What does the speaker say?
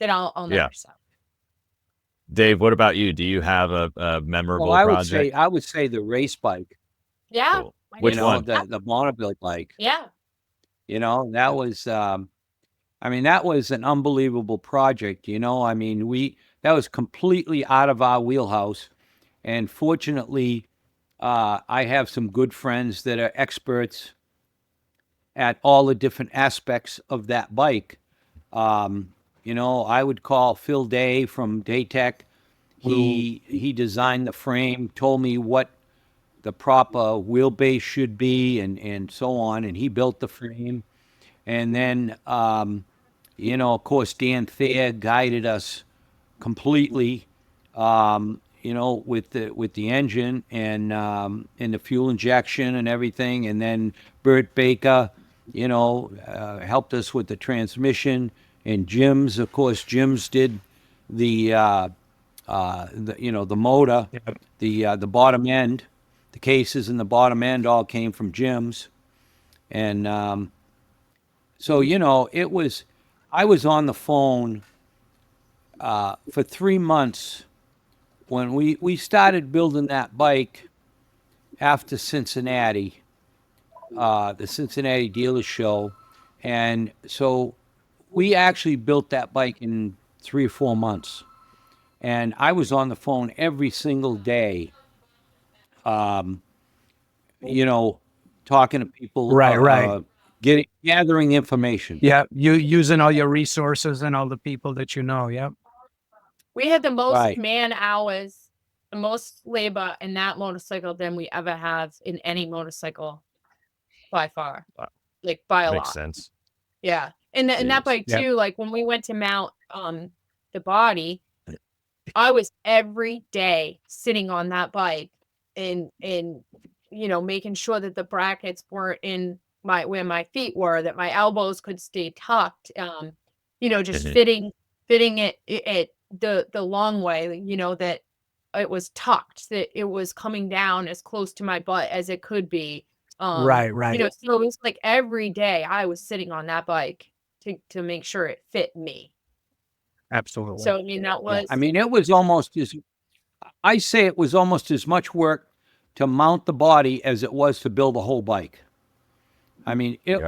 that I'll Yeah. never sell. Dave, what about you? Do you have a memorable Well, project? I would say the race bike. Yeah. Cool. Which one? The Bonneville bike. Yeah. That was I mean, that was an unbelievable project. I mean, that was completely out of our wheelhouse, and fortunately, I have some good friends that are experts at all the different aspects of that bike. I would call Phil Day from Daytech. He designed the frame, told me what the proper wheelbase should be, and so on, and he built the frame. And then, of course, Dan Thayer guided us completely, with the engine and the fuel injection and everything. And then Bert Baker, helped us with the transmission. And Jim's, of course, Jim's did the the motor, the bottom end, the cases and the bottom end all came from Jim's. And so I was on the phone for 3 months when we started building that bike after Cincinnati, the Cincinnati Dealer Show. And so we actually built that bike in 3 or 4 months. And I was on the phone every single day, talking to people, Right. Gathering information. Yeah, you using all your resources and all the people that you know. Yeah. We had the most Right. man hours, the most labor in that motorcycle than we ever have in any motorcycle by far. Wow. Like by a Makes lot. sense. Yeah. And that Jeez. bike Yeah. too, like when we went to mount the body, I was every day sitting on that bike and making sure that the brackets weren't in where my feet were, that my elbows could stay tucked. Just fitting it the long way, that it was tucked, that it was coming down as close to my butt as it could be. Right. So it was like every day I was sitting on that bike to make sure it fit me. Absolutely. So, I mean, that was, I mean, it was almost as much work to mount the body as it was to build a whole bike. I mean, it